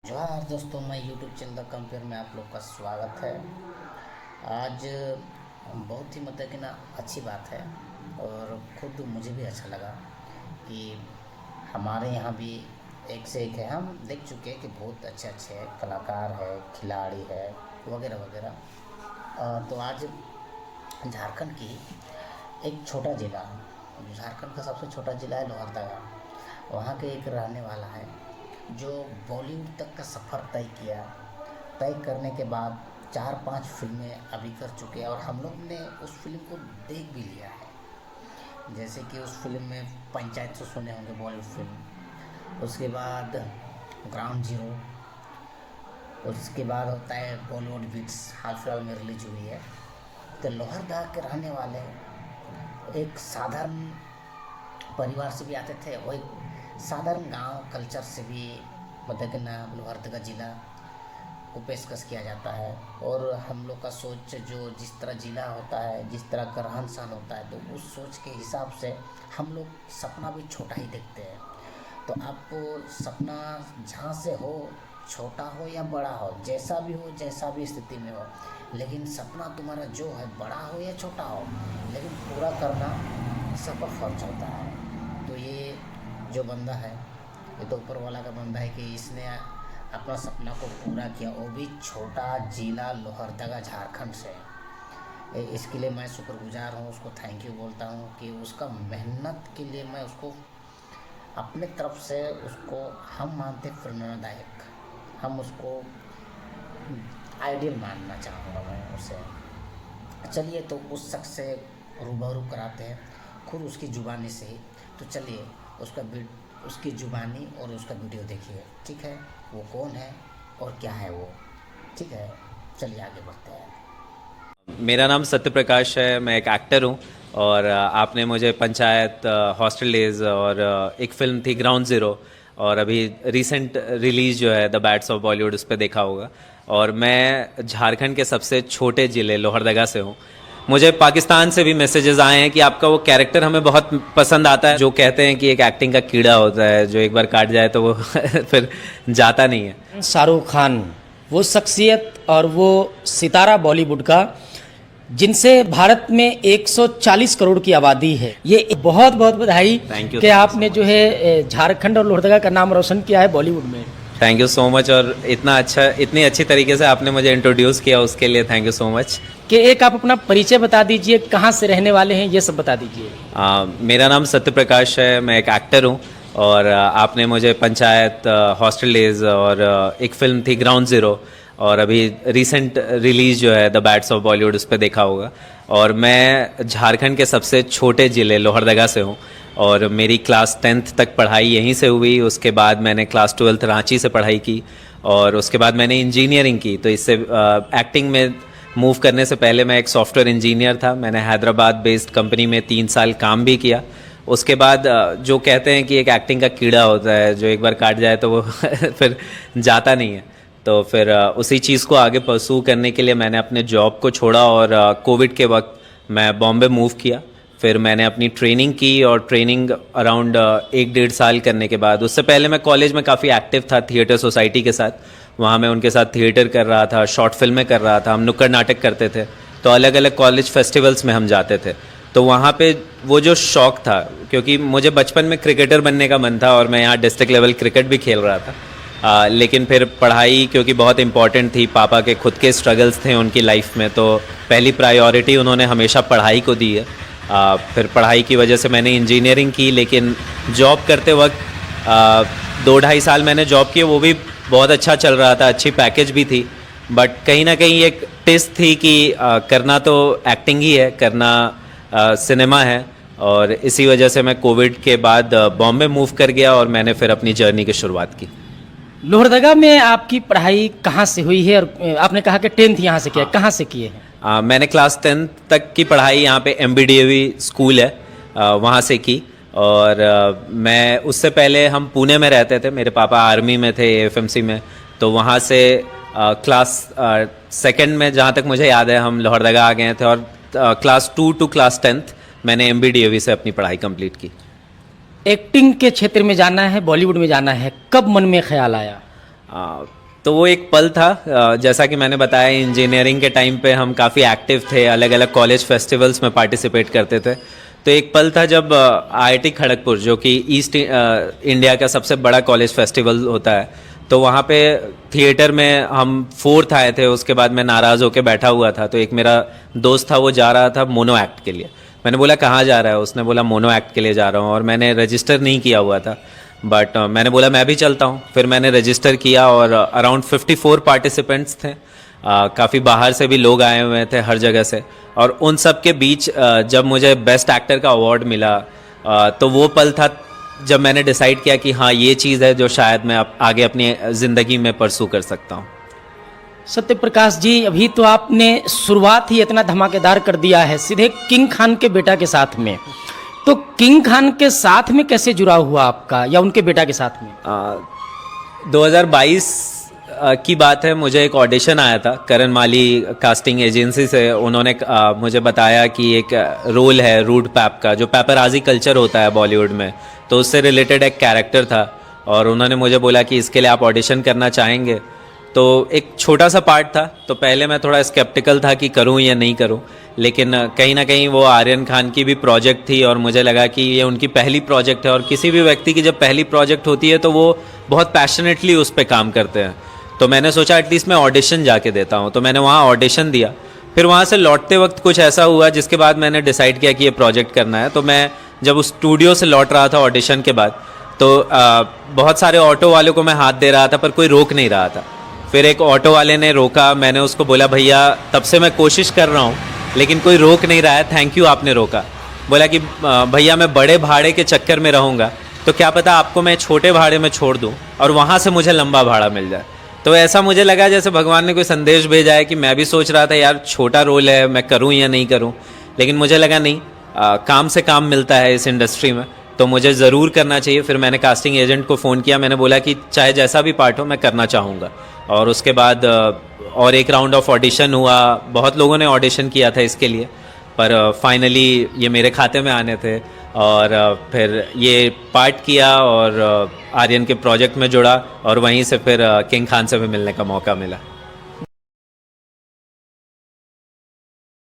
जोहार दोस्तों, मैं यूट्यूब चैनल द कंपेयर में आप लोग का स्वागत है। आज बहुत ही मतलब कि ना अच्छी बात है और खुद मुझे भी अच्छा लगा कि हमारे यहाँ भी एक से एक है। हम देख चुके हैं कि बहुत अच्छे अच्छे कलाकार है, खिलाड़ी है, वगैरह वगैरह। तो आज झारखंड की एक छोटा ज़िला, झारखंड का सबसे छोटा ज़िला है लोहरदगा। वहाँ के एक रहने वाला है जो बॉलीवुड तक का सफ़र तय करने के बाद 4-5 फिल्में अभी कर चुके हैं और हम लोग ने उस फिल्म को देख भी लिया है। जैसे कि उस फिल्म में पंचायत तो सुने होंगे, बॉलीवुड फिल्म। उसके बाद ग्राउंड जीरो, उसके बाद होता है बॉलीवुड बिट्स, हाल फिलहाल में रिलीज हुई है। तो लोहरदगा के रहने वाले एक साधारण परिवार से भी आते थे, वो एक साधारण गांव कल्चर से भी मतलब कि ना लोहरदगा ज़िला को पेशकश किया जाता है। और हम लोग का सोच जो जिस तरह ज़िला होता है, जिस तरह का रहन सहन होता है, तो उस सोच के हिसाब से हम लोग सपना भी छोटा ही देखते हैं। तो आपको सपना जहाँ से हो, छोटा हो या बड़ा हो, जैसा भी हो, जैसा भी स्थिति में हो, लेकिन सपना तुम्हारा जो है बड़ा हो या छोटा हो, लेकिन पूरा करना सबका फर्ज होता है। तो ये जो बंदा है, ये तो ऊपर वाला का बंदा है कि इसने अपना सपना को पूरा किया, वो भी छोटा जिला लोहरदगा झारखंड से। इसके लिए मैं शुक्रगुजार हूँ, उसको थैंक यू बोलता हूँ कि उसका मेहनत के लिए मैं उसको अपने तरफ से उसको हम मानते प्रेरणादायक, हम उसको आइडियल मानना चाहूँगा मैं उसे। चलिए तो उस शख्स से रूबरू कराते हैं खुद उसकी ज़ुबानी से ही। तो चलिए उसकी ज़ुबानी और उसका वीडियो देखिए, ठीक है? वो कौन है और क्या है वो, ठीक है? चलिए आगे बढ़ते हैं। मेरा नाम सत्य प्रकाश है, मैं एक एक्टर हूँ और आपने मुझे पंचायत, हॉस्टल डेज और एक फिल्म थी ग्राउंड ज़ीरो और अभी रिसेंट रिलीज़ जो है द बैट्स ऑफ बॉलीवुड उस पर देखा होगा। और मैं झारखंड के सबसे छोटे ज़िले लोहरदगा से हूँ। मुझे पाकिस्तान से भी मैसेजेस आए हैं कि आपका वो कैरेक्टर हमें बहुत पसंद आता है, जो कहते हैं कि एक एक्टिंग का कीड़ा होता है जो एक बार काट जाए तो वो फिर जाता नहीं है। शाहरुख खान वो शख्सियत और वो सितारा बॉलीवुड का, जिनसे भारत में 140 करोड़ की आबादी है। ये बहुत बहुत बधाई कि आपने जो है झारखंड और लोहरदगा का नाम रोशन किया है बॉलीवुड में। Thank you so much. और इतनी अच्छी तरीके से आपने मुझे इंट्रोड्यूस किया, उसके लिए थैंक यू सो मच। कि एक आप अपना परिचय बता दीजिए, कहाँ से रहने वाले हैं, ये सब बता दीजिए। मेरा नाम सत्य प्रकाश है, मैं एक एक्टर हूँ और आपने मुझे पंचायत, हॉस्टल डेज और एक फिल्म थी ग्राउंड ज़ीरो और अभी रिसेंट रिलीज़ जो है द बैट्स ऑफ बॉलीवुड उस पर देखा होगा। और मैं झारखंड के सबसे छोटे ज़िले लोहरदगा से हूँ और मेरी क्लास 10th तक पढ़ाई यहीं से हुई। उसके बाद मैंने क्लास 12th रांची से पढ़ाई की और उसके बाद मैंने इंजीनियरिंग की। तो इससे एक्टिंग में मूव करने से पहले मैं एक सॉफ्टवेयर इंजीनियर था। मैंने हैदराबाद बेस्ड कंपनी में 3 साल काम भी किया। उसके बाद जो कहते हैं कि एक एक्टिंग का कीड़ा होता है जो एक बार काट जाए तो वो फिर जाता नहीं है। तो फिर उसी चीज़ को आगे परसू करने के लिए मैंने अपने जॉब को छोड़ा और कोविड के वक्त मैं बॉम्बे मूव किया। फिर मैंने अपनी ट्रेनिंग की और ट्रेनिंग अराउंड 1-1.5 साल करने के बाद, उससे पहले मैं कॉलेज में काफ़ी एक्टिव था थिएटर सोसाइटी के साथ। वहाँ मैं उनके साथ थिएटर कर रहा था, शॉर्ट फिल्में कर रहा था, हम नुक्कड़ नाटक करते थे। तो अलग अलग कॉलेज फेस्टिवल्स में हम जाते थे। तो वहाँ पे वो जो शौक़ था, क्योंकि मुझे बचपन में क्रिकेटर बनने का मन था और मैं यहाँ डिस्ट्रिक्ट लेवल क्रिकेट भी खेल रहा था। लेकिन फिर पढ़ाई क्योंकि बहुत इंपॉर्टेंट थी, पापा के खुद के स्ट्रगल्स थे उनकी लाइफ में, तो पहली प्रायोरिटी उन्होंने हमेशा पढ़ाई को दी है। फिर पढ़ाई की वजह से मैंने इंजीनियरिंग की, लेकिन जॉब करते वक्त 2-2.5 साल मैंने जॉब की, वो भी बहुत अच्छा चल रहा था, अच्छी पैकेज भी थी। बट कहीं ना कहीं एक टेस्ट थी कि करना तो एक्टिंग ही है, करना सिनेमा है। और इसी वजह से मैं कोविड के बाद बॉम्बे मूव कर गया और मैंने फिर अपनी जर्नी की शुरुआत की। लोहरदगा में आपकी पढ़ाई कहाँ से हुई है? और आपने कहा कि 10th यहाँ से किया, कहाँ से किए हैं? मैंने क्लास 10th तक की पढ़ाई यहाँ पे MBDAV स्कूल है, वहाँ से की। और मैं उससे पहले हम पुणे में रहते थे, मेरे पापा आर्मी में थे, AFMC में। तो वहाँ से क्लास 2nd में, जहाँ तक मुझे याद है, हम लोहरदगा आ गए थे और क्लास 2 to क्लास 10th मैंने MBDAV से अपनी पढ़ाई कंप्लीट की। एक्टिंग के क्षेत्र में जाना है, बॉलीवुड में जाना है, कब मन में ख्याल आया? तो वो एक पल था। जैसा कि मैंने बताया, इंजीनियरिंग के टाइम पे हम काफ़ी एक्टिव थे, अलग अलग कॉलेज फेस्टिवल्स में पार्टिसिपेट करते थे। तो एक पल था जब IIT खड़गपुर, जो कि ईस्ट इंडिया का सबसे बड़ा कॉलेज फेस्टिवल होता है, तो वहाँ पे थिएटर में हम 4th आए थे। उसके बाद मैं नाराज़ होकर बैठा हुआ था, तो एक मेरा दोस्त था, वो जा रहा था मोनो एक्ट के लिए। मैंने बोला कहाँ जा रहा है? उसने बोला मोनो एक्ट के लिए जा रहा हूँ, और मैंने रजिस्टर नहीं किया हुआ था। बट मैंने बोला मैं भी चलता हूँ। फिर मैंने रजिस्टर किया और अराउंड 54 पार्टिसिपेंट्स थे। काफ़ी बाहर से भी लोग आए हुए थे, हर जगह से। और उन सब के बीच जब मुझे बेस्ट एक्टर का अवार्ड मिला, तो वो पल था जब मैंने डिसाइड किया कि हाँ, ये चीज़ है जो शायद मैं आगे अपनी ज़िंदगी में परसू कर सकता हूँ। सत्य प्रकाश जी, अभी तो आपने शुरुआत ही इतना धमाकेदार कर दिया है, सीधे किंग खान के बेटा के साथ में। तो किंग खान के साथ में कैसे जुड़ा हुआ आपका, या उनके बेटा के साथ में? 2022 की बात है। मुझे एक ऑडिशन आया था करण माली कास्टिंग एजेंसी से। उन्होंने मुझे बताया कि एक रोल है रूड पैप का, जो पेपराजी कल्चर होता है बॉलीवुड में, तो उससे रिलेटेड एक कैरेक्टर था। और उन्होंने मुझे बोला कि इसके लिए आप ऑडिशन करना चाहेंगे। तो एक छोटा सा पार्ट था, तो पहले मैं थोड़ा स्केप्टिकल था कि करूं या नहीं करूं। लेकिन कहीं ना कहीं वो आर्यन खान की भी प्रोजेक्ट थी, और मुझे लगा कि ये उनकी पहली प्रोजेक्ट है। और किसी भी व्यक्ति की जब पहली प्रोजेक्ट होती है तो वो बहुत पैशनेटली उस पर काम करते हैं। तो मैंने सोचा एटलीस्ट मैं ऑडिशन जाके देता हूँ। तो मैंने वहाँ ऑडिशन दिया। फिर वहाँ से लौटते वक्त कुछ ऐसा हुआ जिसके बाद मैंने डिसाइड किया कि ये प्रोजेक्ट करना है। तो मैं जब उस स्टूडियो से लौट रहा था ऑडिशन के बाद, तो बहुत सारे ऑटो वालों को मैं हाथ दे रहा था, पर कोई रोक नहीं रहा था। फिर एक ऑटो वाले ने रोका। मैंने उसको बोला भैया, तब से मैं कोशिश कर रहा हूँ लेकिन कोई रोक नहीं रहा है, थैंक यू आपने रोका। बोला कि भैया मैं बड़े भाड़े के चक्कर में रहूँगा, तो क्या पता आपको मैं छोटे भाड़े में छोड़ दूँ और वहाँ से मुझे लंबा भाड़ा मिल जाए। तो ऐसा मुझे लगा जैसे भगवान ने कोई संदेश भेजा है कि मैं भी सोच रहा था यार छोटा रोल है, मैं करूँ या नहीं करूँ। लेकिन मुझे लगा नहीं, काम से काम मिलता है इस इंडस्ट्री में, तो मुझे ज़रूर करना चाहिए। फिर मैंने कास्टिंग एजेंट को फ़ोन किया। मैंने बोला कि चाहे जैसा भी पार्ट हो मैं करना चाहूँगा। और उसके बाद और एक राउंड ऑफ ऑडिशन हुआ। बहुत लोगों ने ऑडिशन किया था इसके लिए, पर फाइनली ये मेरे खाते में आने थे। और फिर ये पार्ट किया और आर्यन के प्रोजेक्ट में जुड़ा, और वहीं से फिर किंग खान से भी मिलने का मौका मिला।